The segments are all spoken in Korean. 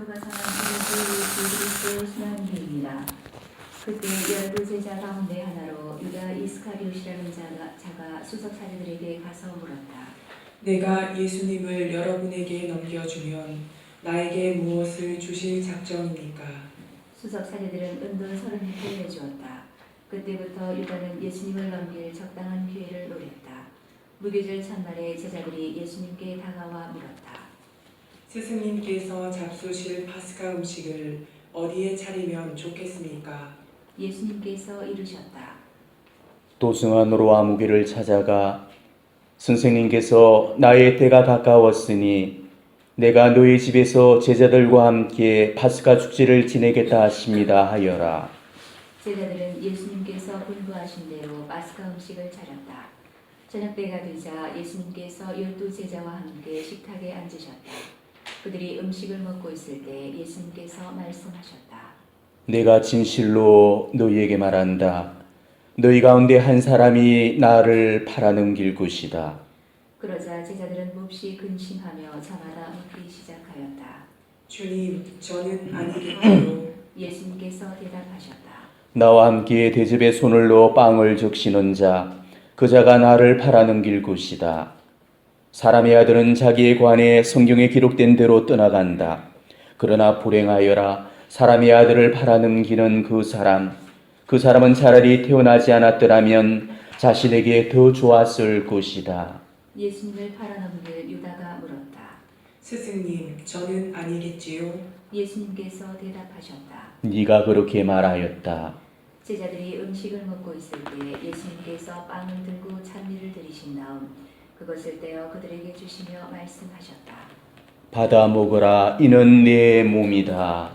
모두가 전한 예수 그리스도의 신앙입니다. 그때 12제자 가운데 하나로 유다 이스카리옷이라는 자가 수석 사제들에게 가서 물었다. 내가 예수님을 여러분에게 넘겨주면 나에게 무엇을 주실 작정입니까? 수석 사제들은 은돈 30개 내주었다. 그때부터 유다는 예수님을 넘길 적당한 기회를 노렸다. 무교절 첫날에 제자들이 예수님께 다가와 물었다. 스승님께서 잡수실 파스카 음식을 어디에 차리면 좋겠습니까? 예수님께서 이르셨다. 도승안으로 아무개를 찾아가 선생님께서 나의 때가 가까웠으니 내가 너희 집에서 제자들과 함께 파스카 축제를 지내겠다 하십니다 하여라. 제자들은 예수님께서 분부하신 대로 파스카 음식을 차렸다. 저녁 때가 되자 예수님께서 12제자와 함께 식탁에 앉으셨다. 그들이 음식을 먹고 있을 때 예수님께서 말씀하셨다. 내가 진실로 너희에게 말한다. 너희 가운데 한 사람이 나를 팔아넘길 것이다. 그러자 제자들은 몹시 근심하며 저마다 묻기 시작하였다. 주님, 저는 아니겠지요. 예수님께서 대답하셨다. 나와 함께 대접에 손을 넣어 빵을 적시는 자, 그 자가 나를 팔아넘길 것이다. 사람의 아들은 자기의 관에 성경에 기록된 대로 떠나간다. 그러나 불행하여라. 사람의 아들을 팔아넘기는 그 사람은 차라리 태어나지 않았더라면 자신에게 더 좋았을 것이다. 예수님을 팔아넘길 유다가 물었다. 스승님, 저는 아니겠지요. 예수님께서 대답하셨다. 네가 그렇게 말하였다. 제자들이 음식을 먹고 있을 때 예수님께서 빵을 들고 찬미를 드리신 다음 그것을 떼어 그들에게 주시며 말씀하셨다. 받아 먹어라. 이는 내 몸이다.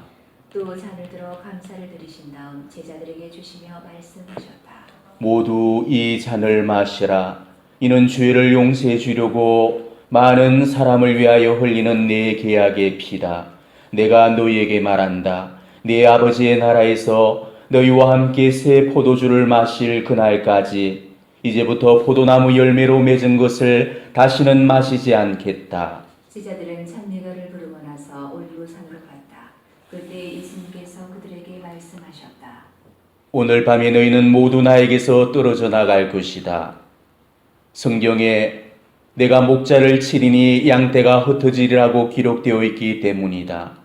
또 잔을 들어 감사를 드리신 다음 제자들에게 주시며 말씀하셨다. 모두 이 잔을 마시라. 이는 죄를 용서해 주려고 많은 사람을 위하여 흘리는 내 계약의 피다. 내가 너희에게 말한다. 내 아버지의 나라에서 너희와 함께 새 포도주를 마실 그날까지 이제부터 포도나무 열매로 맺은 것을 다시는 마시지 않겠다. 제자들은 찬미가를 부르고 나서 올리브산으로 갔다. 그때 예수님께서 그들에게 말씀하셨다. 오늘 밤에 너희는 모두 나에게서 떨어져 나갈 것이다. 성경에 내가 목자를 치리니 양떼가 흩어지리라고 기록되어 있기 때문이다.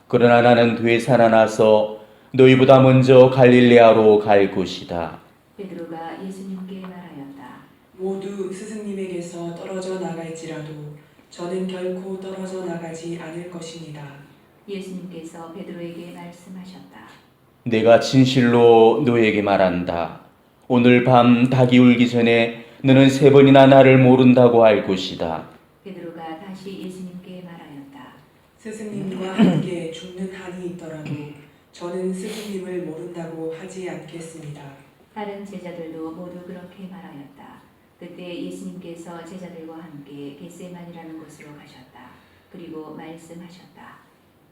그러나 나는 되살아나서 너희보다 먼저 갈릴레아로 갈 것이다. 베드로가 예수님께 말하였다. 모두 스승님에게서 떨어져 나갈지라도 저는 결코 떨어져 나가지 않을 것입니다. 예수님께서 베드로에게 말씀하셨다. 내가 진실로 너에게 말한다. 오늘 밤 닭이 울기 전에 너는 3번이나 나를 모른다고 할 것이다. 베드로가 다시 예수님께 말하였다. 스승님과 함께 죽는 한이 있더라도 저는 스승님을 모른다고 하지 않겠습니다. 다른 제자들도 모두 그렇게 말하였다. 그때 예수님께서 제자들과 함께 겟세마니라는 곳으로 가셨다. 그리고 말씀하셨다.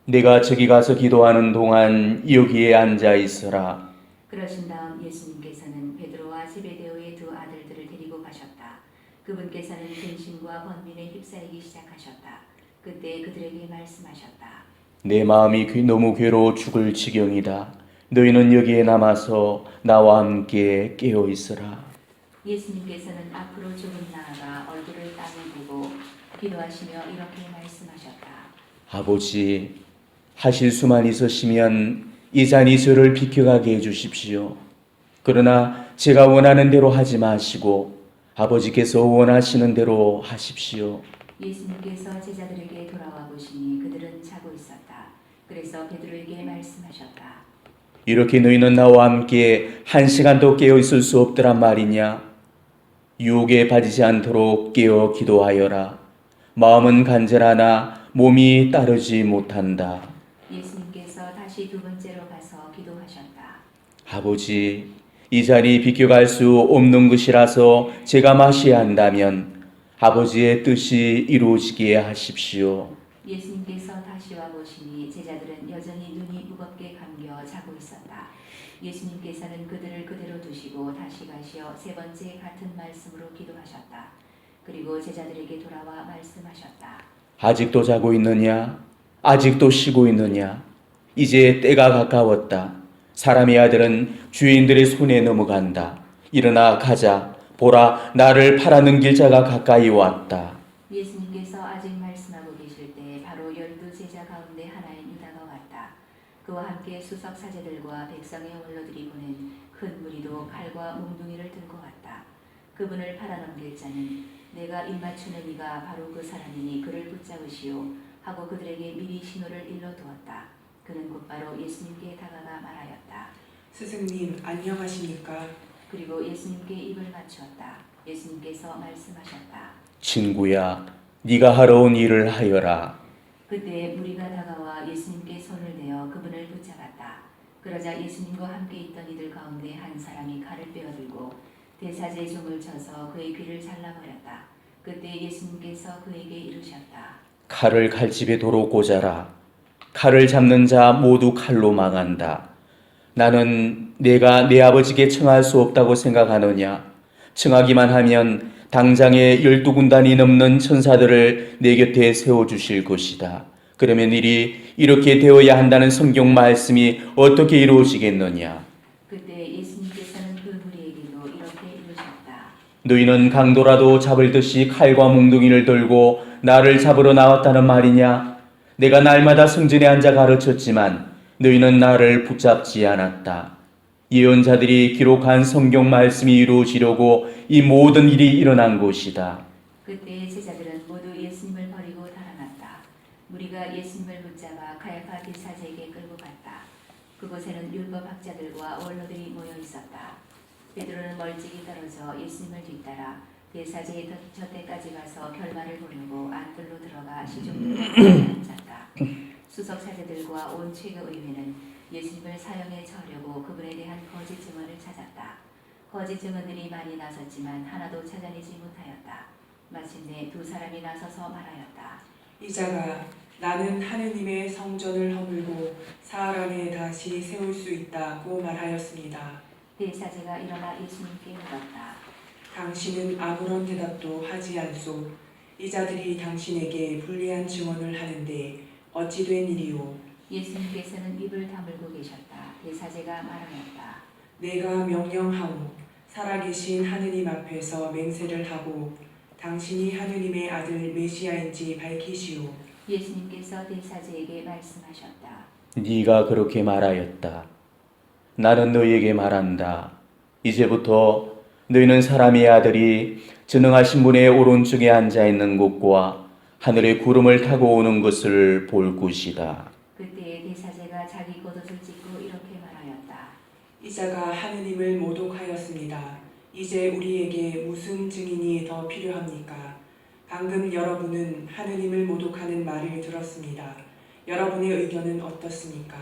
내가 저기 가서 기도하는 동안 여기에 앉아 있어라. 그러신 다음 예수님께서는 베드로와 제베데오의 두 아들들을 데리고 가셨다. 그분께서는 근심과 번민에 휩싸이기 시작하셨다. 그때 그들에게 말씀하셨다. 내 마음이 너무 괴로워 죽을 지경이다. 너희는 여기에 남아서 나와 함께 깨어 있어라. 예수님께서는 앞으로 조금 나아가 얼굴을 땅에 보고 기도하시며 이렇게 말씀하셨다. 아버지, 하실 수만 있으시면 이 잔이 저를 비켜가게 해주십시오. 그러나 제가 원하는 대로 하지 마시고 아버지께서 원하시는 대로 하십시오. 예수님께서 제자들에게 돌아와 보시니 그들은 자고 있었다. 그래서 베드로에게 말씀하셨다. 이렇게 너희는 나와 함께 1시간도 깨어 있을 수 없더란 말이냐? 유혹에 빠지지 않도록 깨어 기도하여라. 마음은 간절하나 몸이 따르지 못한다. 예수님께서 다시 두 번째로 가서 기도하셨다. 아버지, 이 잔이 비켜갈 수 없는 것이라서 제가 마셔야 한다면 아버지의 뜻이 이루어지게 하십시오. 예수님께서 다시 와 보시니 제자들은 여전히 눈이 무겁게 감겨 자고 있었다. 예수님께서는 그들을 그대로 두시고 다시 가시어 세 번째 같은 말씀으로 기도하셨다. 그리고 제자들에게 돌아와 말씀하셨다. 아직도 자고 있느냐? 아직도 쉬고 있느냐? 이제 때가 가까웠다. 사람의 아들은 주인들의 손에 넘어간다. 일어나 가자. 보라, 나를 팔아넘길 자가 가까이 왔다. 예수님께서 아직 말씀하고 계실 때 바로 12제자 가운데 하나인 유다가 왔다. 그와 함께 수석 사제들과 백성의 원로들이 보낸 큰 무리도 칼과 몽둥이를 들고 왔다. 그분을 팔아넘길 자는 내가 입맞추는 이가 바로 그 사람이니 그를 붙잡으시오 하고 그들에게 미리 신호를 일러 두었다. 그는 곧바로 예수님께 다가가 말하였다. 스승님, 안녕하십니까? 그리고 예수님께 입을 맞추었다. 예수님께서 말씀하셨다. 친구야, 네가 하러 온 일을 하여라. 그때 무리가 다가와 예수님께 손을 대어 그분을 붙잡았다. 그러자 예수님과 함께 있던 이들 가운데 한 사람이 칼을 빼어들고 대사제 종을 쳐서 그의 귀를 잘라버렸다. 그때 예수님께서 그에게 이르셨다. 칼을 칼집에 도로 꽂아라. 칼을 잡는 자 모두 칼로 망한다. 나는 내가 내 아버지께 청할 수 없다고 생각하느냐? 청하기만 하면 당장에 12군단이 넘는 천사들을 내 곁에 세워주실 것이다. 그러면 일이 이렇게 되어야 한다는 성경 말씀이 어떻게 이루어지겠느냐? 그때 예수님께서는 그 무리에게도 이렇게 이르셨다. 너희는 강도라도 잡을 듯이 칼과 몽둥이를 들고 나를 잡으러 나왔다는 말이냐? 내가 날마다 성전에 앉아 가르쳤지만 너희는 나를 붙잡지 않았다. 예언자들이 기록한 성경 말씀이 이루어지려고 이 모든 일이 일어난 것이다. 그때 제자들은 모두 예수님을 버리고 달아났다. 무리가 예수님을 붙잡아 가야파 대사제에게 끌고 갔다. 그곳에는 율법학자들과 원로들이 모여 있었다. 베드로는 멀찍이 떨어져 예수님을 뒤따라 대사제의 곁에까지 가서 결말을 보려고 안뜰로 들어가 시종들과 앉았다. 수석 사제들과 온 최고 의회는 예수님을 사형에 처하려고 그분에 대한 거짓 증언을 찾았다. 거짓 증언들이 많이 나섰지만 하나도 찾아내지 못하였다. 마침내 두 사람이 나서서 말하였다. 이자가 나는 하느님의 성전을 허물고 사흘 안에 다시 세울 수 있다고 말하였습니다. 대사제가 일어나 예수님께 물었다. 당신은 아무런 대답도 하지 않소. 이자들이 당신에게 불리한 증언을 하는데 어찌 된 일이오? 예수님께서는 입을 다물고 계셨다. 대사제가 말하였다. 내가 명령하오. 살아계신 하느님 앞에서 맹세를 하고 당신이 하느님의 아들 메시아인지 밝히시오. 예수님께서 대사제에게 말씀하셨다. 네가 그렇게 말하였다. 나는 너희에게 말한다. 이제부터 너희는 사람의 아들이 전능하신 분의 오른쪽에 앉아 있는 곳과 하늘의 구름을 타고 오는 것을 볼 것이다. 그때 대사제가 자기 겉옷을 찢고 이렇게 말하였다. 이자가 하느님을 모독하였습니다. 이제 우리에게 무슨 증인이 더 필요합니까? 방금 여러분은 하느님을 모독하는 말을 들었습니다. 여러분의 의견은 어떻습니까?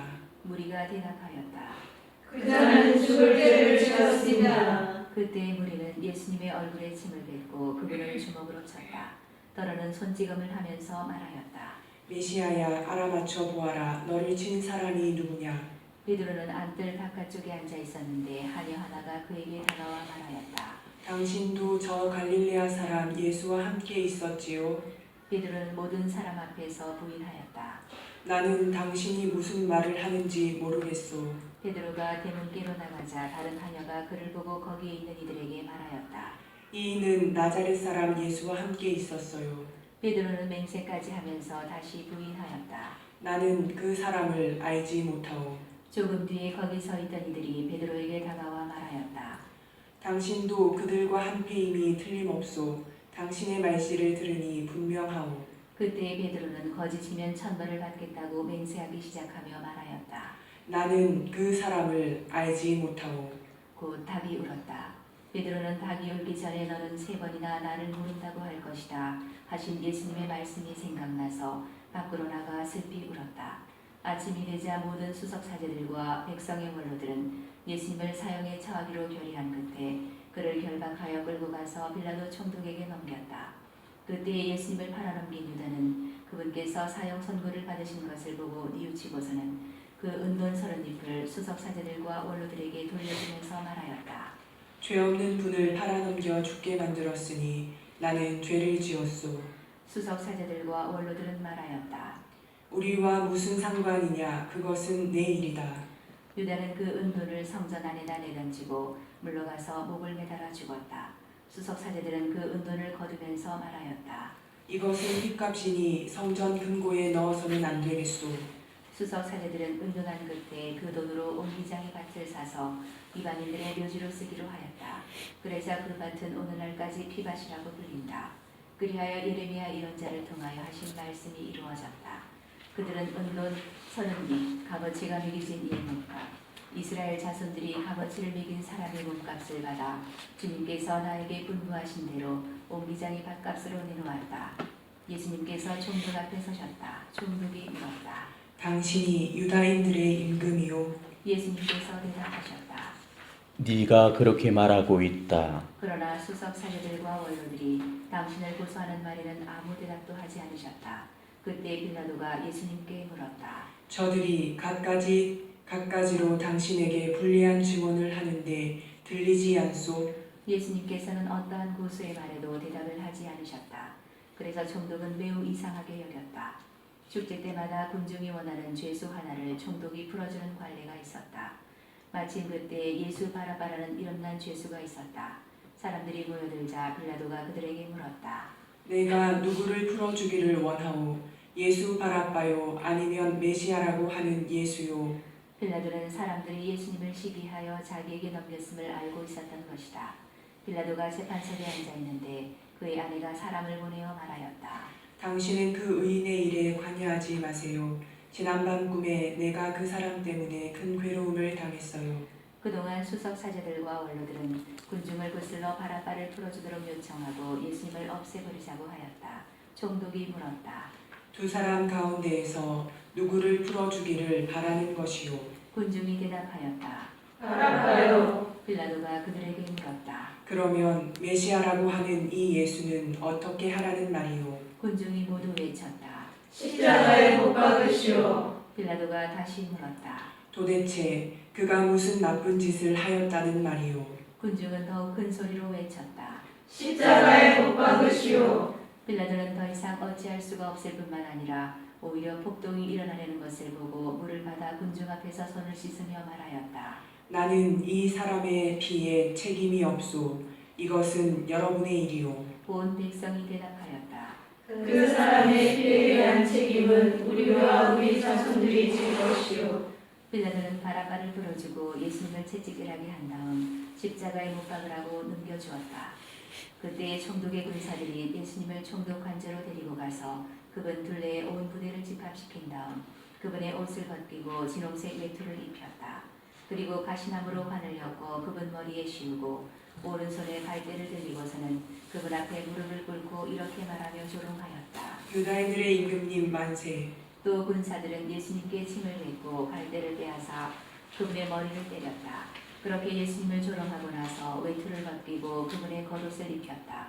무리가 대답하였다. 그 자는 죽을 죄를 지었습니다. 그때 무리는 예수님의 얼굴에 침을 뱉고 그분을 주먹으로 쳤다. 더러는 손찌검을 하면서 말하였다. 메시아야, 알아맞혀 보아라. 너를 친 사람이 누구냐? 베드로는 안뜰 바깥쪽에 앉아 있었는데 하녀 하나가 그에게 다가와 말하였다. 당신도 저 갈릴레아 사람 예수와 함께 있었지요? 베드로는 모든 사람 앞에서 부인하였다. 나는 당신이 무슨 말을 하는지 모르겠소. 베드로가 대문께로 나가자 다른 하녀가 그를 보고 거기에 있는 이들에게 말하였다. 이인은 나자렛 사람 예수와 함께 있었어요. 베드로는 맹세까지 하면서 다시 부인하였다. 나는 그 사람을 알지 못하오. 조금 뒤에 거기 서 있던 이들이 베드로에게 다가와 말하였다. 당신도 그들과 한패임이 틀림없소. 당신의 말씨를 들으니 분명하오. 그때 베드로는 거짓이면 천벌을 받겠다고 맹세하기 시작하며 말하였다. 나는 그 사람을 알지 못하오. 곧 닭이 울었다. 베드로는 닭이 울기 전에 너는 3번이나 나를 모른다고 할 것이다 하신 예수님의 말씀이 생각나서 밖으로 나가 슬피 울었다. 아침이 되자 모든 수석 사제들과 백성의 원로들은 예수님을 사형에 처하기로 결의한 끝에 그를 결박하여 끌고 가서 빌라도 총독에게 넘겼다. 그때 예수님을 팔아넘긴 유다는 그분께서 사형 선고를 받으신 것을 보고 뉘우치고서는 그 은돈 30잎을 수석 사제들과 원로들에게 돌려주면서 말하였다. 죄 없는 분을 팔아넘겨 죽게 만들었으니 나는 죄를 지었소. 수석 사제들과 원로들은 말하였다. 우리와 무슨 상관이냐 그것은 내 일이다. 유다는 그 은돈을 성전 안에다 내던지고 물러가서 목을 매달아 죽었다. 수석 사제들은 그 은돈을 거두면서 말하였다. 이것은 핏값이니 성전 금고에 넣어서는 안 되겠소. 수석 사제들은 은둔한 끝에 그 돈으로 온 기장의 밭을 사서 이방인들의 묘지로 쓰기로 하였다. 그래서 그 밭은 오늘날까지 피밭이라고 불린다. 그리하여 예레미야 예언자를 통하여 하신 말씀이 이루어졌다. 그들은 은돈 30립 값어치가 매겨진 이의 몸값 이스라엘 자손들이 값어치를 매긴 사람의 몸값을 받아 주님께서 나에게 분부하신 대로 온 기장의 밭값으로 내놓았다. 예수님께서 총독 앞에 서셨다. 총독이 물었다. 당신이 유다인들의 임금이요. 예수님께서 대답하셨다. 네가 그렇게 말하고 있다. 그러나 수석 사제들과 원로들이 당신을 고소하는 말에는 아무 대답도 하지 않으셨다. 그때 빌라도가 예수님께 물었다. 저들이 갖가지로 당신에게 불리한 증언을 하는데 들리지 않소? 예수님께서는 어떠한 고소의 말에도 대답을 하지 않으셨다. 그래서 총독은 매우 이상하게 여겼다. 축제 때마다 군중이 원하는 죄수 하나를 총독이 풀어주는 관례가 있었다. 마침 그때 예수 바라바라는 이름난 죄수가 있었다. 사람들이 모여들자 빌라도가 그들에게 물었다. 내가 누구를 풀어주기를 원하오? 예수 바라바요 아니면 메시아라고 하는 예수요? 빌라도는 사람들이 예수님을 시기하여 자기에게 넘겼음을 알고 있었던 것이다. 빌라도가 재판석에 앉아 있는데 그의 아내가 사람을 보내어 말하였다. 당신은 그 의인의 일에 관여하지 마세요. 지난밤 꿈에 내가 그 사람 때문에 큰 괴로움을 당했어요. 그동안 수석 사제들과 원로들은 군중을 거슬러 바라바를 풀어주도록 요청하고 예수님을 없애버리자고 하였다. 총독이 물었다. 두 사람 가운데에서 누구를 풀어주기를 바라는 것이요? 군중이 대답하였다. 바라바요. 빌라도가 그들에게 물었다. 그러면 메시아라고 하는 이 예수는 어떻게 하라는 말이요? 군중이 모두 외쳤다. 십자가에 못 박으시오. 빌라도가 다시 물었다. 도대체 그가 무슨 나쁜 짓을 하였다는 말이요? 군중은 더욱 큰 소리로 외쳤다. 십자가에 못 박으시오. 빌라도는 더 이상 어찌할 수가 없을 뿐만 아니라 오히려 폭동이 일어나려는 것을 보고 물을 받아 군중 앞에서 손을 씻으며 말하였다. 나는 이 사람의 피에 책임이 없소. 이것은 여러분의 일이요. 온 백성이 대답하였다. 그 사람의 피에 대한 책임은 우리와 우리 자손들이 질 것이오. 빌라도는 바라바를 불어주고 예수님을 채찍질하게 한 다음 십자가에 못 박으라고 넘겨주었다. 그때 총독의 군사들이 예수님을 총독 관저로 데리고 가서 그분 둘레에 온 부대를 집합시킨 다음 그분의 옷을 벗기고 진홍색 외투를 입혔다. 그리고 가시나무로 관을 엮어 그분 머리에 씌우고 오른손에 갈대를 들리고서는 그분 앞에 무릎을 꿇고 이렇게 말하며 조롱하였다. 유다인들의 임금님 만세. 또 군사들은 예수님께 침을 뱉고 갈대를 빼앗아 그분의 머리를 때렸다. 그렇게 예수님을 조롱하고 나서 외투를 벗기고 그분의 겉옷을 입혔다.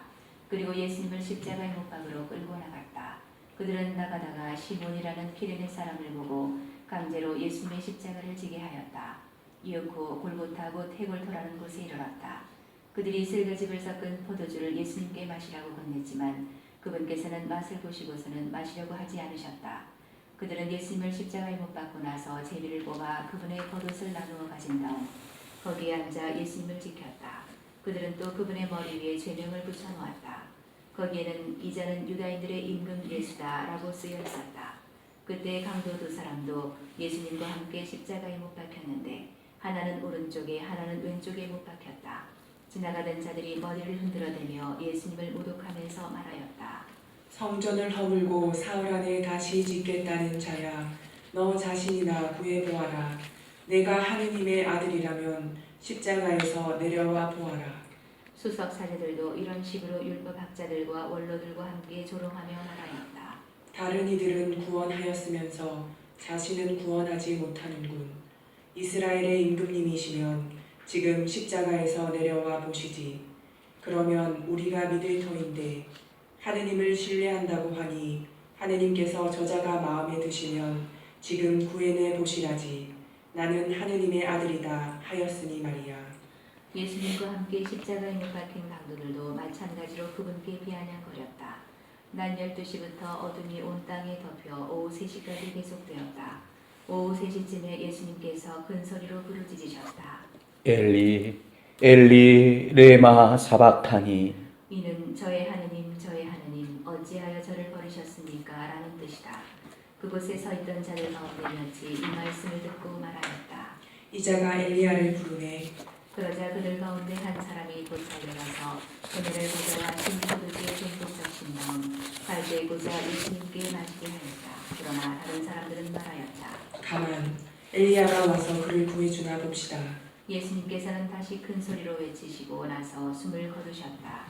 그리고 예수님을 십자가의 못 박으로 끌고 나갔다. 그들은 나가다가 시몬이라는 키레네 사람을 보고 강제로 예수님의 십자가를 지게 하였다. 이윽고 골고타 곧 해골토라는 곳에 이르렀다. 그들이 슬가집을 섞은 포도주를 예수님께 마시라고 건넸지만 그분께서는 맛을 보시고서는 마시려고 하지 않으셨다. 그들은 예수님을 십자가에 못 박고 나서 제비를 뽑아 그분의 겉옷을 나누어 가진 다음 거기에 앉아 예수님을 지켰다. 그들은 또 그분의 머리 위에 죄명을 붙여놓았다. 거기에는 이자는 유다인들의 임금 예수다 라고 쓰여 있었다. 그때 강도 두 사람도 예수님과 함께 십자가에 못 박혔는데 하나는 오른쪽에 하나는 왼쪽에 못 박혔다. 지나가던 자들이 머리를 흔들어대며 예수님을 모독하면서 말하였다. 성전을 허물고 사흘 안에 다시 짓겠다는 자야, 너 자신이나 구해보아라. 내가 하느님의 아들이라면 십자가에서 내려와 보아라. 수석 사제들도 이런 식으로 율법학자들과 원로들과 함께 조롱하며 말하였다. 다른 이들은 구원하였으면서 자신은 구원하지 못하는군. 이스라엘의 임금님이시면 지금 십자가에서 내려와 보시지. 그러면 우리가 믿을 터인데 하느님을 신뢰한다고 하니 하느님께서 저자가 마음에 드시면 지금 구해내 보시라지. 나는 하느님의 아들이다 하였으니 말이야. 예수님과 함께 십자가에 못 박힌 강도들도 마찬가지로 그분께 비아냥거렸다. 낮 12시부터 어둠이 온 땅에 덮여 오후 3시까지 계속되었다. 오후 3시쯤에 예수님께서 큰 소리로 부르짖으셨다. 엘리 엘리 레마 사박타니. 이는 저의 하느님 어찌하여 저를 버리셨습니까? 라는 뜻이다. 그곳에 서 있던 자들 가운데 몇이 이 말씀을 듣고 말하였다. 이자가 엘리야를 부르매 그러자 그들 가운데 한 사람이 곧 달려가서 그네를 고자와 신포도주에 듬뿍 적신 다음 갈대에 꽂아 예수님께 마시게 하였다. 그러나 다른 사람들은 말하였다. 가만 엘리야가 와서 그를 구해주나 봅시다. 예수님께서는 다시 큰 소리로 외치시고 나서 숨을 거두셨다.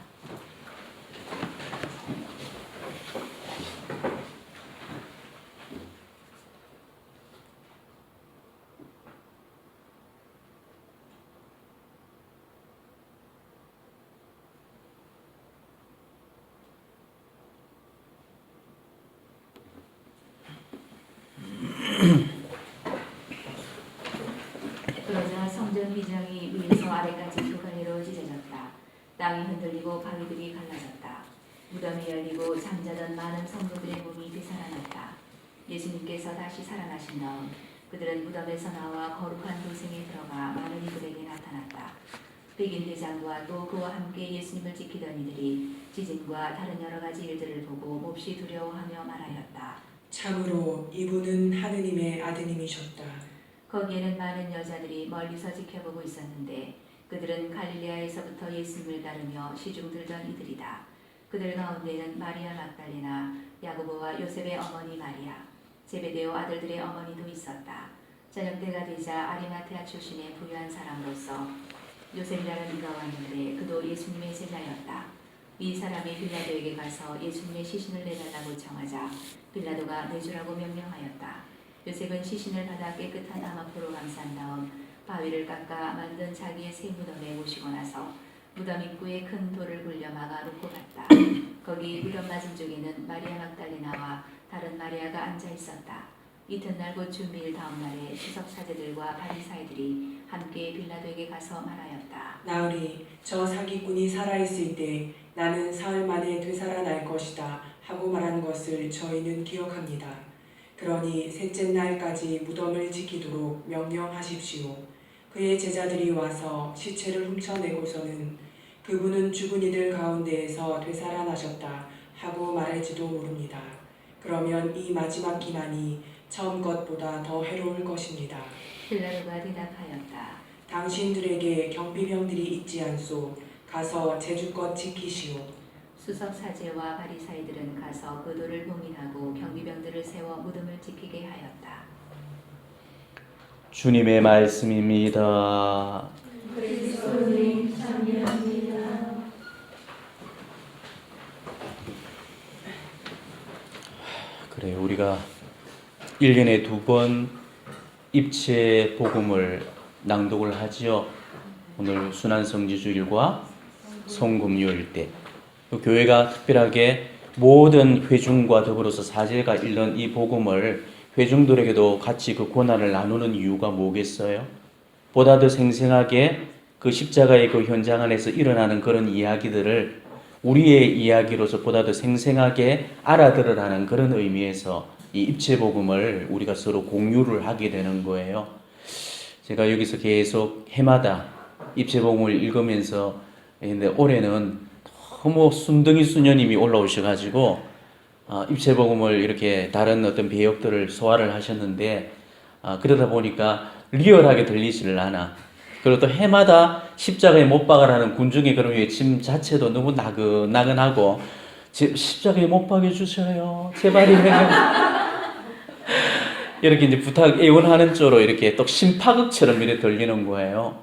그러자 성전 비장이 위에서 아래까지 두 갈래로 찢어졌다. 땅이 흔들리고 바위들이 갈라졌다. 무덤이 열리고 잠자던 많은 성도들의 몸이 되살아났다. 예수님께서 다시 살아나신 다음 그들은 무덤에서 나와 거룩한 도생에 들어가 많은 이들에게 나타났다. 백인 대장과 또 그와 함께 예수님을 지키던 이들이 지진과 다른 여러 가지 일들을 보고 몹시 두려워하며 말하였다. 참으로 이분은 하느님의 아드님이셨다. 거기에는 많은 여자들이 멀리서 지켜보고 있었는데 그들은 갈릴레아에서부터 예수님을 따르며 시중 들던 이들이다. 그들 가운데는 마리아 막달레나, 야고보와 요셉의 어머니 마리아, 제베데오 아들들의 어머니도 있었다. 저녁 때가 되자 아리마테아 출신의 부유한 사람으로서 요셉이라는 이가 왔는데 그도 예수님의 제자였다. 이 사람이 빌라도에게 가서 예수님의 시신을 내달라고 청하자 빌라도가 내주라고 명령하였다. 요셉은 시신을 받아 깨끗한 암화포로 감싼 다음 바위를 깎아 만든 자기의 새 무덤에 모시고 나서 무덤 입구에 큰 돌을 굴려 막아 놓고 갔다. 거기 무덤 맞은쪽에는 마리아 막달레나와 다른 마리아가 앉아 있었다. 이튿날 곧 준비일 다음 날에 수석 사제들과 바리사이들이 함께 빌라도에게 가서 말하였다. 나으리 저 사기꾼이 살아있을 때 나는 사흘 만에 되살아날 것이다 하고 말한 것을 저희는 기억합니다. 그러니 셋째 날까지 무덤을 지키도록 명령하십시오. 그의 제자들이 와서 시체를 훔쳐내고서는 그분은 죽은 이들 가운데에서 되살아나셨다 하고 말할지도 모릅니다. 그러면 이 마지막 기만이 처음 것보다 더 해로울 것입니다. 빌라도가 대답하였다. 당신들에게 경비병들이 있지 않소. 가서 제주껏 지키시오. 수석 사제와 바리사이들은 가서 그 돌을 봉인하고 경비병들을 세워 무덤을 지키게 하였다. 주님의 말씀입니다. 그리스도님 참여합니다. 그래, 우리가 1년에 2번 입체 복음을 낭독을 하지요. 오늘 순환성지주일과 성금요일 때 교회가 특별하게 모든 회중과 더불어서 사제가 읽는 이 복음을 회중들에게도 같이 그 고난을 나누는 이유가 뭐겠어요? 보다 더 생생하게 그 십자가의 그 현장 안에서 일어나는 그런 이야기들을 우리의 이야기로서 보다 더 생생하게 알아들으라는 그런 의미에서 이 입체복음을 우리가 서로 공유를 하게 되는 거예요. 제가 여기서 계속 해마다 입체복음을 읽으면서 근데 올해는 너무 순둥이 수녀님이 올라오셔가지고 입체복음을 이렇게 다른 어떤 배역들을 소화를 하셨는데 그러다 보니까 리얼하게 들리지를 않아. 그리고 또 해마다 십자가에 못 박아라는 군중의 그런 외침 자체도 너무 나근하고 십자가에 못 박여주셔요. 제발이에요. 이렇게 이제 부탁 애원하는 쪽으로 이렇게 또 심파극처럼 이렇게 들리는 거예요.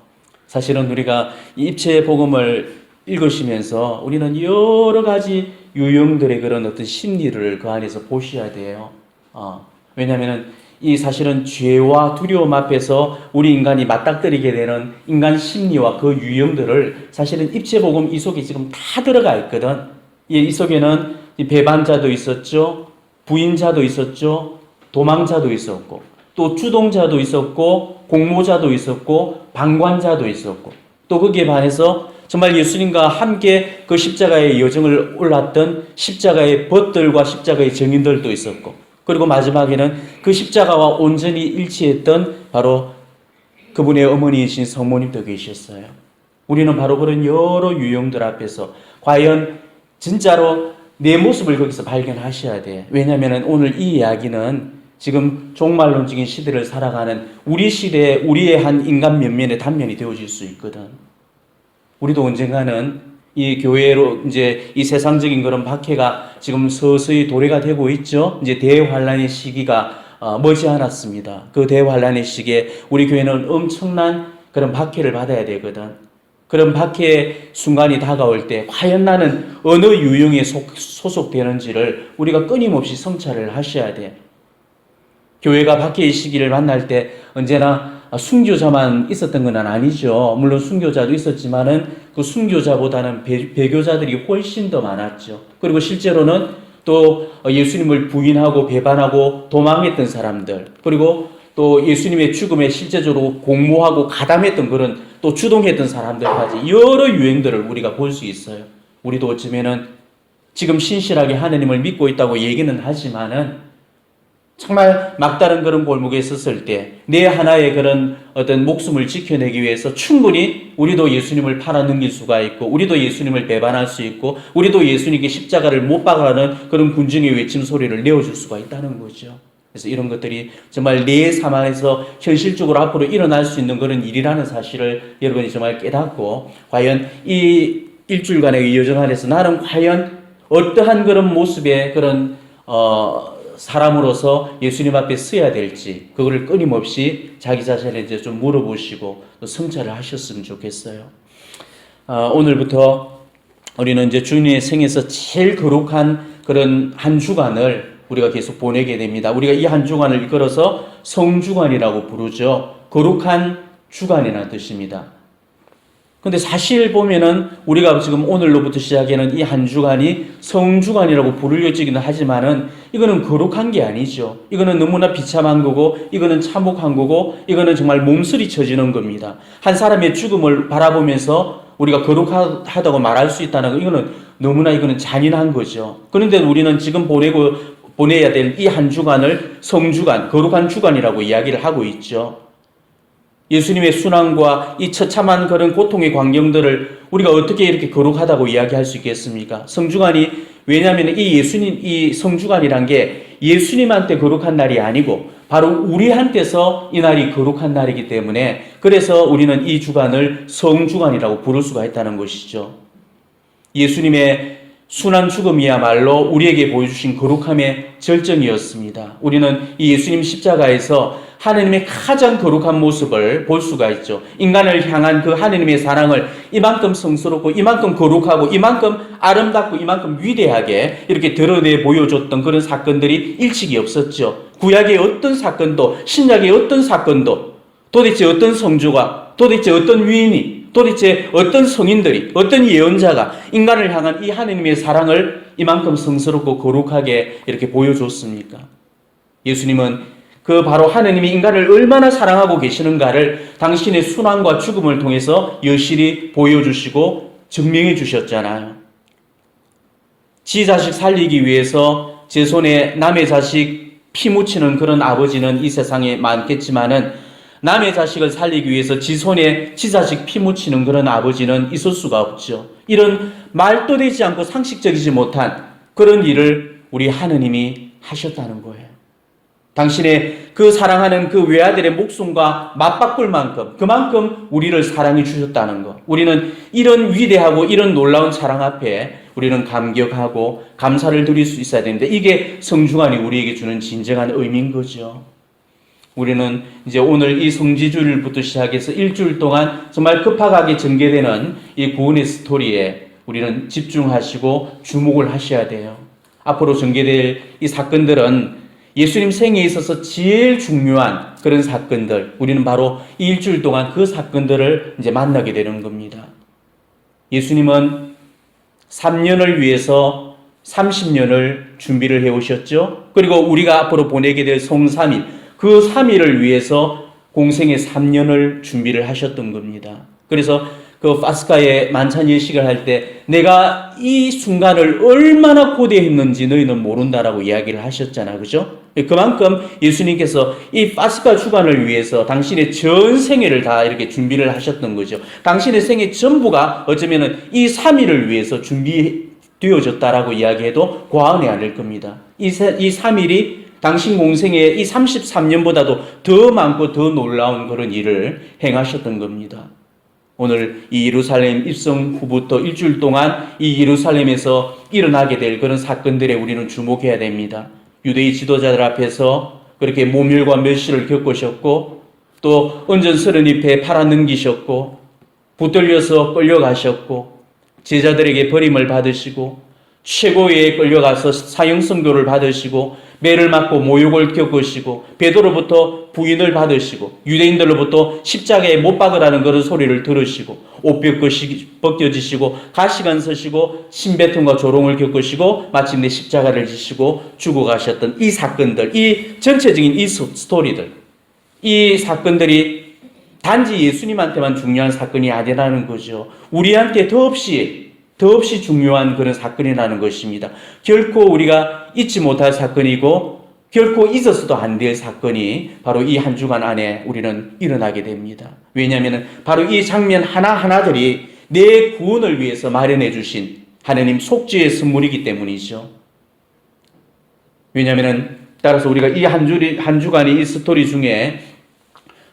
사실은 우리가 이 입체 복음을 읽으시면서 우리는 여러 가지 유형들의 그런 어떤 심리를 그 안에서 보셔야 돼요. 왜냐하면 이 사실은 죄와 두려움 앞에서 우리 인간이 맞닥뜨리게 되는 인간 심리와 그 유형들을 사실은 입체 복음 이 속에 지금 다 들어가 있거든. 이 속에는 배반자도 있었죠, 부인자도 있었죠, 도망자도 있었고, 또 주동자도 있었고, 공모자도 있었고, 방관자도 있었고, 또 거기에 반해서 정말 예수님과 함께 그 십자가의 여정을 올랐던 십자가의 벗들과 십자가의 증인들도 있었고, 그리고 마지막에는 그 십자가와 온전히 일치했던 바로 그분의 어머니이신 성모님도 계셨어요. 우리는 바로 그런 여러 유형들 앞에서 과연 진짜로 내 모습을 거기서 발견하셔야 돼. 왜냐하면 오늘 이 이야기는 지금 종말론적인 시대를 살아가는 우리 시대에 우리의 한 인간 면면의 단면이 되어질 수 있거든. 우리도 언젠가는 이 교회로 이제 이 세상적인 그런 박해가 지금 서서히 도래가 되고 있죠. 이제 대환란의 시기가 머지 않았습니다. 그 대환란의 시기에 우리 교회는 엄청난 그런 박해를 받아야 되거든. 그런 박해의 순간이 다가올 때 과연 나는 어느 유형에 소속되는지를 우리가 끊임없이 성찰을 하셔야 돼. 교회가 박해의 시기를 만날 때 언제나 순교자만 있었던 건 아니죠. 물론 순교자도 있었지만은 그 순교자보다는 배교자들이 훨씬 더 많았죠. 그리고 실제로는 또 예수님을 부인하고 배반하고 도망했던 사람들, 그리고 또 예수님의 죽음에 실제적으로 공모하고 가담했던 그런 또 주동했던 사람들까지 여러 유행들을 우리가 볼 수 있어요. 우리도 어쩌면은 지금 신실하게 하나님을 믿고 있다고 얘기는 하지만은 정말 막다른 그런 골목에 섰을 때 내 하나의 그런 어떤 목숨을 지켜내기 위해서 충분히 우리도 예수님을 팔아넘길 수가 있고, 우리도 예수님을 배반할 수 있고, 우리도 예수님께 십자가를 못 박아라는 그런 군중의 외침 소리를 내어줄 수가 있다는 거죠. 그래서 이런 것들이 정말 내 삶 안에서 현실적으로 앞으로 일어날 수 있는 그런 일이라는 사실을 여러분이 정말 깨닫고, 과연 이 일주일간의 여정 안에서 나는 과연 어떠한 그런 모습의 그런 사람으로서 예수님 앞에 서야 될지, 그거를 끊임없이 자기 자신에게 좀 물어보시고 또 성찰을 하셨으면 좋겠어요. 오늘부터 우리는 이제 주님의 생에서 제일 거룩한 그런 한 주간을 우리가 계속 보내게 됩니다. 우리가 이 한 주간을 이끌어서 성주간이라고 부르죠. 거룩한 주간이라는 뜻입니다. 근데 사실 보면은 우리가 지금 오늘로부터 시작하는 이 한 주간이 성주간이라고 부르려지기는 하지만은 이거는 거룩한 게 아니죠. 이거는 너무나 비참한 거고, 이거는 참혹한 거고, 이거는 정말 몸서리 쳐지는 겁니다. 한 사람의 죽음을 바라보면서 우리가 거룩하다고 말할 수 있다는 거, 이거는 너무나 이거는 잔인한 거죠. 그런데 우리는 지금 보내야 될 이 한 주간을 성주간, 거룩한 주간이라고 이야기를 하고 있죠. 예수님의 순환과 이 처참한 그런 고통의 광경들을 우리가 어떻게 이렇게 거룩하다고 이야기할 수 있겠습니까? 성주간이, 왜냐하면 이 성주간이란 게 예수님한테 거룩한 날이 아니고 바로 우리한테서 이 날이 거룩한 날이기 때문에, 그래서 우리는 이 주간을 성주간이라고 부를 수가 있다는 것이죠. 예수님의 순환 죽음이야말로 우리에게 보여주신 거룩함의 절정이었습니다. 우리는 이 예수님 십자가에서 하나님의 가장 거룩한 모습을 볼 수가 있죠. 인간을 향한 그 하나님의 사랑을 이만큼 성스럽고 이만큼 거룩하고 이만큼 아름답고 이만큼 위대하게 이렇게 드러내 보여줬던 그런 사건들이 일찍이 없었죠. 구약의 어떤 사건도, 신약의 어떤 사건도, 도대체 어떤 성주가, 도대체 어떤 위인이, 도대체 어떤 성인들이, 어떤 예언자가 인간을 향한 이 하나님의 사랑을 이만큼 성스럽고 거룩하게 이렇게 보여줬습니까? 예수님은 그 바로 하나님이 인간을 얼마나 사랑하고 계시는가를 당신의 순환과 죽음을 통해서 여실히 보여주시고 증명해 주셨잖아요. 지 자식 살리기 위해서 제 손에 남의 자식 피 묻히는 그런 아버지는 이 세상에 많겠지만은, 남의 자식을 살리기 위해서 지 손에 지 자식 피 묻히는 그런 아버지는 있을 수가 없죠. 이런 말도 되지 않고 상식적이지 못한 그런 일을 우리 하느님이 하셨다는 거예요. 당신의 그 사랑하는 그 외아들의 목숨과 맞바꿀 만큼, 그만큼 우리를 사랑해 주셨다는 것. 우리는 이런 위대하고 이런 놀라운 사랑 앞에 우리는 감격하고 감사를 드릴 수 있어야 되는데, 이게 성주간이 우리에게 주는 진정한 의미인 거죠. 우리는 이제 오늘 이 성지주일부터 시작해서 일주일 동안 정말 급하게 전개되는 이 구원의 스토리에 우리는 집중하시고 주목을 하셔야 돼요. 앞으로 전개될 이 사건들은 예수님 생에 있어서 제일 중요한 그런 사건들, 우리는 바로 이 일주일 동안 그 사건들을 이제 만나게 되는 겁니다. 예수님은 3년을 위해서 30년을 준비를 해오셨죠. 그리고 우리가 앞으로 보내게 될 송3일, 그 3일을 위해서 공생의 3년을 준비를 하셨던 겁니다. 그래서 그 파스카의 만찬 예식을 할 때 내가 이 순간을 얼마나 고대했는지 너희는 모른다라고 이야기를 하셨잖아. 그죠? 그만큼 예수님께서 이 파스카 주간을 위해서 당신의 전 생애를 다 이렇게 준비를 하셨던 거죠. 당신의 생애 전부가 어쩌면은 이 3일을 위해서 준비되어졌다라고 이야기해도 과언이 아닐 겁니다. 이 3일이 당신 공생의 이 33년보다도 더 많고 더 놀라운 그런 일을 행하셨던 겁니다. 오늘 이 예루살렘 입성 후부터 일주일 동안 이 예루살렘에서 일어나게 될 그런 사건들에 우리는 주목해야 됩니다. 유대인 지도자들 앞에서 그렇게 모멸과 멸시를 겪으셨고, 또 은전서른이 배 팔아넘기셨고, 붙들려서 끌려가셨고, 제자들에게 버림을 받으시고, 최고위에 끌려가서 사형선고를 받으시고, 매를 맞고 모욕을 겪으시고, 베드로부터 부인을 받으시고, 유대인들로부터 십자가에 못 박으라는 그런 소리를 들으시고, 옷 벗겨지시고, 가시관 서시고, 신배통과 조롱을 겪으시고, 마침내 십자가를 지시고 죽어가셨던 이 사건들, 이 전체적인 이 스토리들, 이 사건들이 단지 예수님한테만 중요한 사건이 아니라는 거죠. 우리한테 더없이 중요한 그런 사건이라는 것입니다. 결코 우리가 잊지 못할 사건이고 결코 잊어서도 안 될 사건이 바로 이 한 주간 안에 우리는 일어나게 됩니다. 왜냐하면 바로 이 장면 하나하나들이 내 구원을 위해서 마련해 주신 하느님 속죄의 선물이기 때문이죠. 왜냐하면 따라서 우리가 이 한 주간의 이 스토리 중에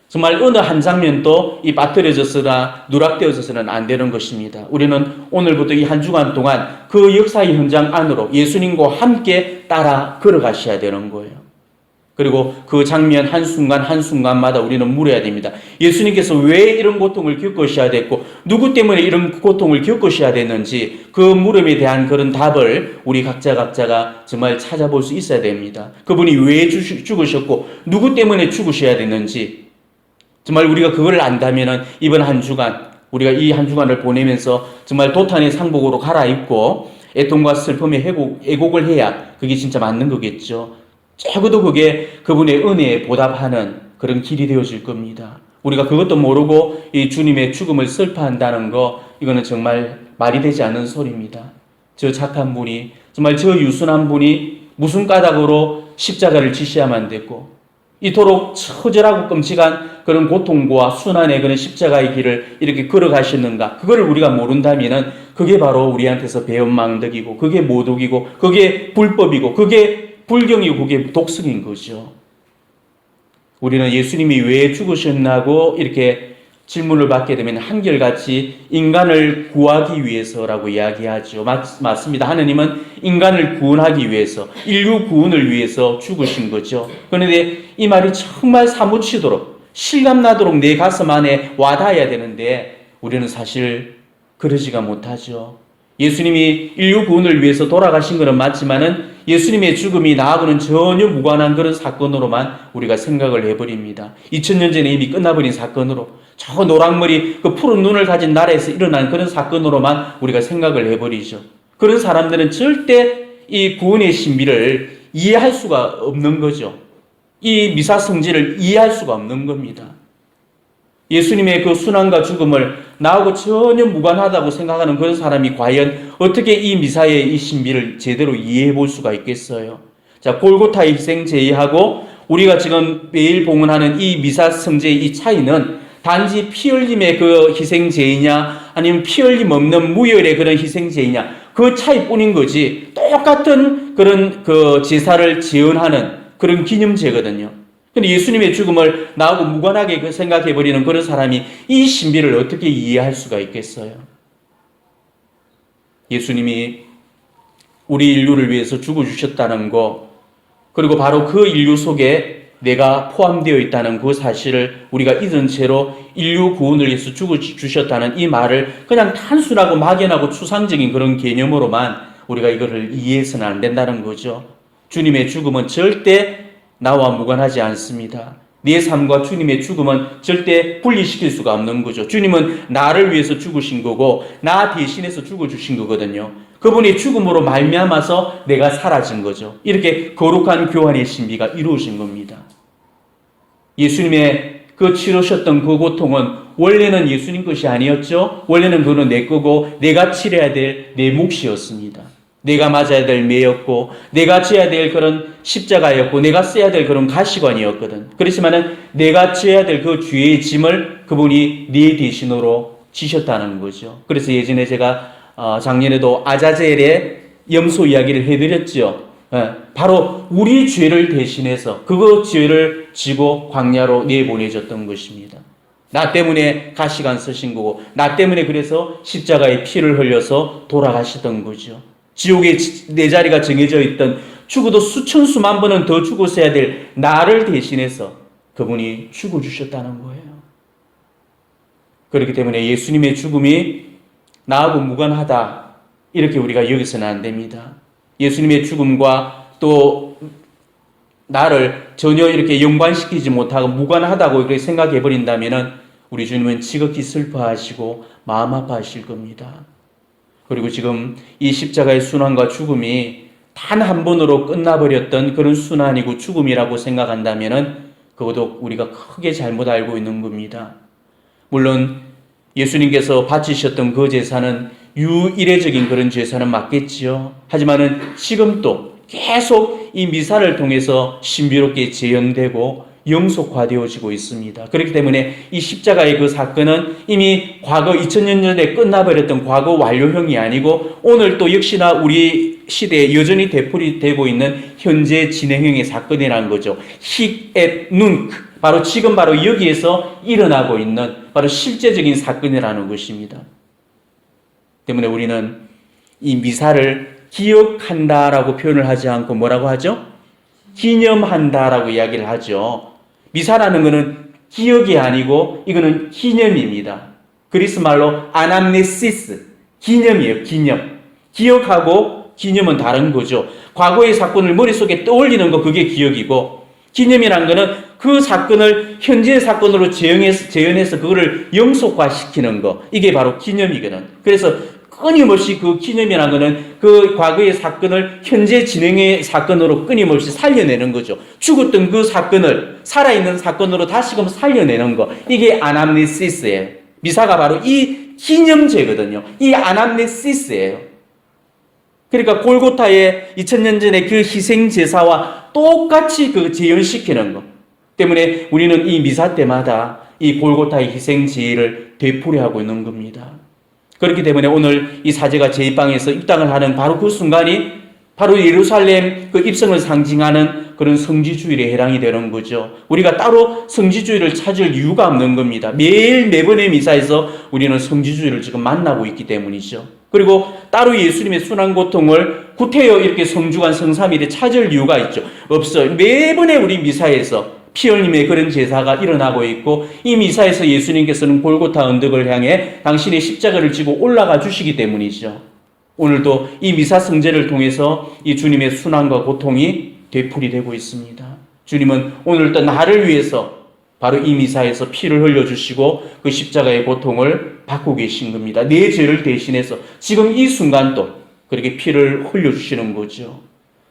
정말 어느 한 장면도 이 빠뜨려져서나 누락되어져서는 안 되는 것입니다. 우리는 오늘부터 이 한 주간 동안 그 역사의 현장 안으로 예수님과 함께 따라 걸어가셔야 되는 거예요. 그리고 그 장면 한순간마다 우리는 물어야 됩니다. 예수님께서 왜 이런 고통을 겪으셔야 됐고 누구 때문에 이런 고통을 겪으셔야 됐는지 그 물음에 대한 그런 답을 우리 각자가 정말 찾아볼 수 있어야 됩니다. 그분이 왜 죽으셨고 누구 때문에 죽으셔야 됐는지 정말 우리가 그걸 안다면은 이번 한 주간, 우리가 이 한 주간을 보내면서 정말 도탄의 상복으로 갈아입고 애통과 슬픔의 애곡을 해야 그게 진짜 맞는 거겠죠. 적어도 그게 그분의 은혜에 보답하는 그런 길이 되어질 겁니다. 우리가 그것도 모르고 이 주님의 죽음을 슬퍼한다는 거, 이거는 정말 말이 되지 않는 소리입니다. 저 착한 분이, 정말 저 유순한 분이 무슨 까닭으로 십자가를 지셔야만 됐고, 이토록 처절하고 끔찍한 그런 고통과 순환의 그런 십자가의 길을 이렇게 걸어가셨는가? 그거를 우리가 모른다면은 그게 바로 우리한테서 배운 망덕이고, 그게 모독이고, 그게 불법이고, 그게 불경이고, 그게 독성인 거죠. 우리는 예수님이 왜 죽으셨나고 이렇게 질문을 받게 되면 한결같이 인간을 구하기 위해서라고 이야기하죠. 맞습니다. 하느님은 인간을 구원하기 위해서, 인류 구원을 위해서 죽으신 거죠. 그런데 이 말이 정말 사무치도록 실감나도록 내 가슴 안에 와닿아야 되는데 우리는 사실 그러지가 못하죠. 예수님이 인류 구원을 위해서 돌아가신 것은 맞지만은 예수님의 죽음이 나하고는 전혀 무관한 그런 사건으로만 우리가 생각을 해버립니다. 2000년 전에 이미 끝나버린 사건으로, 저 노랑머리 그 푸른 눈을 가진 나라에서 일어난 그런 사건으로만 우리가 생각을 해버리죠. 그런 사람들은 절대 이 구원의 신비를 이해할 수가 없는 거죠. 이 미사성질을 이해할 수가 없는 겁니다. 예수님의 그 순환과 죽음을 나하고 전혀 무관하다고 생각하는 그런 사람이 과연 어떻게 이 미사의 이 신비를 제대로 이해해 볼 수가 있겠어요? 자, 골고타의 희생 제의하고 우리가 지금 매일 봉헌하는 이 미사 성제의 이 차이는 단지 피 흘림의 그 희생 제의냐 아니면 피 흘림 없는 무혈의 그런 희생 제의냐 그 차이뿐인 거지, 똑같은 그런 그 제사를 재현하는 그런 기념제거든요. 근데 예수님의 죽음을 나하고 무관하게 생각해버리는 그런 사람이 이 신비를 어떻게 이해할 수가 있겠어요? 예수님이 우리 인류를 위해서 죽어주셨다는 거, 그리고 바로 그 인류 속에 내가 포함되어 있다는 그 사실을 우리가 잊은 채로 인류 구원을 위해서 죽어주셨다는 이 말을 그냥 단순하고 막연하고 추상적인 그런 개념으로만 우리가 이거를 이해해서는 안 된다는 거죠. 주님의 죽음은 절대 나와 무관하지 않습니다. 내 삶과 주님의 죽음은 절대 분리시킬 수가 없는 거죠. 주님은 나를 위해서 죽으신 거고 나 대신해서 죽어주신 거거든요. 그분의 죽음으로 말미암아서 내가 사라진 거죠. 이렇게 거룩한 교환의 신비가 이루어진 겁니다. 예수님의 그 치르셨던 그 고통은 원래는 예수님 것이 아니었죠. 원래는 그거는 내 거고 내가 치러야 될 내 몫이었습니다. 내가 맞아야 될 매였고 내가 져야 될 그런 십자가였고 내가 써야 될 그런 가시관이었거든. 그렇지만은 내가 져야 될 그 죄의 짐을 그분이 네 대신으로 지셨다는 거죠. 그래서 예전에 제가 작년에도 아자젤의 염소 이야기를 해드렸죠. 바로 우리 죄를 대신해서 그 죄를 지고 광야로 내보내줬던 것입니다. 나 때문에 가시관 쓰신 거고 나 때문에 그래서 십자가에 피를 흘려서 돌아가시던 거죠. 지옥에 내 자리가 정해져 있던 죽어도 수천 수만 번은 더 죽었어야 될 나를 대신해서 그분이 죽어주셨다는 거예요. 그렇기 때문에 예수님의 죽음이 나하고 무관하다 이렇게 우리가 여기서는 안 됩니다. 예수님의 죽음과 또 나를 전혀 이렇게 연관시키지 못하고 무관하다고 이렇게 생각해 버린다면은 우리 주님은 지극히 슬퍼하시고 마음 아파하실 겁니다. 그리고 지금 이 십자가의 순환과 죽음이 단 한 번으로 끝나버렸던 그런 순환이고 죽음이라고 생각한다면은 그것도 우리가 크게 잘못 알고 있는 겁니다. 물론 예수님께서 바치셨던 그 제사는 유일해적인 그런 제사는 맞겠지요. 하지만은 지금도 계속 이 미사를 통해서 신비롭게 재현되고 영속화되어지고 있습니다. 그렇기 때문에 이 십자가의 그 사건은 이미 과거 2000년 전에 끝나버렸던 과거 완료형이 아니고 오늘 또 역시나 우리 시대에 여전히 되풀이되고 있는 현재 진행형의 사건이라는 거죠. 힉 눈크 바로 지금 바로 여기에서 일어나고 있는 바로 실제적인 사건이라는 것입니다. 때문에 우리는 이 미사를 기억한다라고 표현을 하지 않고 뭐라고 하죠? 기념한다라고 이야기를 하죠. 미사라는 것은 기억이 아니고 이거는 기념입니다. 그리스 말로 아남네시스, 기념이에요. 기념. 기억하고 기념은 다른 거죠. 과거의 사건을 머릿속에 떠올리는 거 그게 기억이고 기념이라는 것은 그 사건을 현재의 사건으로 재현해서 그거를 영속화시키는 거 이게 바로 기념이거든. 그래서 끊임없이 그 기념이라는 것은 그 과거의 사건을 현재 진행의 사건으로 끊임없이 살려내는 거죠. 죽었던 그 사건을 살아있는 사건으로 다시금 살려내는 거. 이게 아남네시스예요. 미사가 바로 이 기념제거든요. 이 아남네시스예요. 그러니까 골고타의 2000년 전의 그 희생제사와 똑같이 그 재현시키는 것 때문에 우리는 이 미사 때마다 이 골고타의 희생제를 되풀이하고 있는 겁니다. 그렇기 때문에 오늘 이 사제가 제2방에서 입당을 하는 바로 그 순간이 바로 예루살렘 그 입성을 상징하는 그런 성지주일에 해당이 되는 거죠. 우리가 따로 성지주일을 찾을 이유가 없는 겁니다. 매번의 미사에서 우리는 성지주일을 지금 만나고 있기 때문이죠. 그리고 따로 예수님의 순환고통을 구태여 이렇게 성주간 성삼일에 찾을 이유가 있죠. 없어요. 매번의 우리 미사에서 피 흘림의 그런 제사가 일어나고 있고 이 미사에서 예수님께서는 골고타 언덕을 향해 당신의 십자가를 지고 올라가 주시기 때문이죠. 오늘도 이 미사 성제를 통해서 이 주님의 순환과 고통이 되풀이되고 있습니다. 주님은 오늘도 나를 위해서 바로 이 미사에서 피를 흘려주시고 그 십자가의 고통을 받고 계신 겁니다. 내 죄를 대신해서 지금 이 순간도 그렇게 피를 흘려주시는 거죠.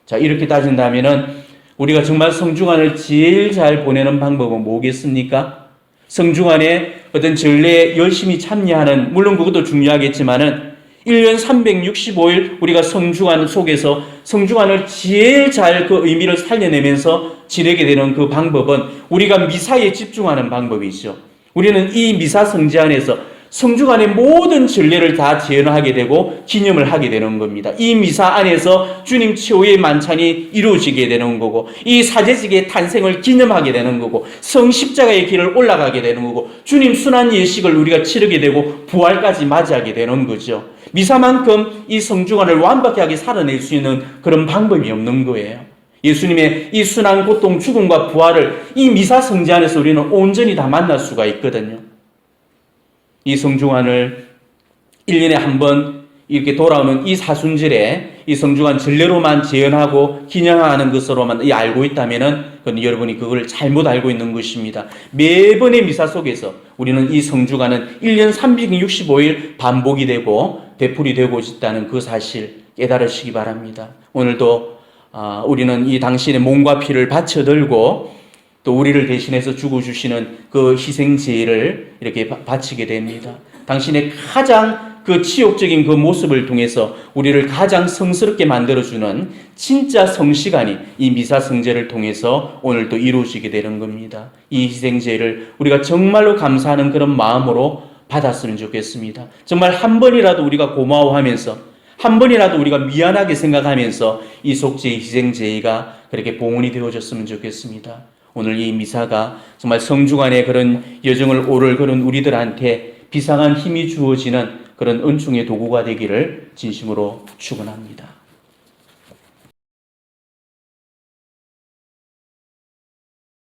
자, 이렇게 따진다면은 우리가 정말 성중환을 제일 잘 보내는 방법은 뭐겠습니까? 성중환에 어떤 전례에 열심히 참여하는, 물론 그것도 중요하겠지만은 1년 365일 우리가 성중환 속에서 성중환을 제일 잘 그 의미를 살려내면서 지내게 되는 그 방법은 우리가 미사에 집중하는 방법이죠. 우리는 이 미사 성지 안에서 성중환의 모든 전례를 다 재현하게 되고 기념을 하게 되는 겁니다. 이 미사 안에서 주님 최후의 만찬이 이루어지게 되는 거고 이 사제직의 탄생을 기념하게 되는 거고 성십자가의 길을 올라가게 되는 거고 주님 순환 예식을 우리가 치르게 되고 부활까지 맞이하게 되는 거죠. 미사만큼 이 성중환을 완벽하게 살아낼 수 있는 그런 방법이 없는 거예요. 예수님의 이 순환, 고통, 죽음과 부활을 이 미사 성지 안에서 우리는 온전히 다 만날 수가 있거든요. 이 성중환을 1년에 한 번 이렇게 돌아오는 이 사순절에 이 성중환 전례로만 재현하고 기념하는 것으로만 알고 있다면은 여러분이 그걸 잘못 알고 있는 것입니다. 매번의 미사 속에서 우리는 이 성중환은 1년 365일 반복이 되고 되풀이되고 있다는 그 사실 깨달으시기 바랍니다. 오늘도 우리는 이 당신의 몸과 피를 바쳐 들고 또 우리를 대신해서 죽어주시는 그 희생제를 이렇게 바치게 됩니다. 당신의 가장 그 치욕적인 그 모습을 통해서 우리를 가장 성스럽게 만들어주는 진짜 성시간이 이 미사성제를 통해서 오늘 또 이루어지게 되는 겁니다. 이 희생제를 우리가 정말로 감사하는 그런 마음으로 받았으면 좋겠습니다. 정말 한 번이라도 우리가 고마워하면서, 한 번이라도 우리가 미안하게 생각하면서 이 속죄 희생제가 그렇게 봉헌이 되어졌으면 좋겠습니다. 오늘 이 미사가 정말 성주간의 그런 여정을 오를 그런 우리들한테 비상한 힘이 주어지는 그런 은총의 도구가 되기를 진심으로 축원합니다.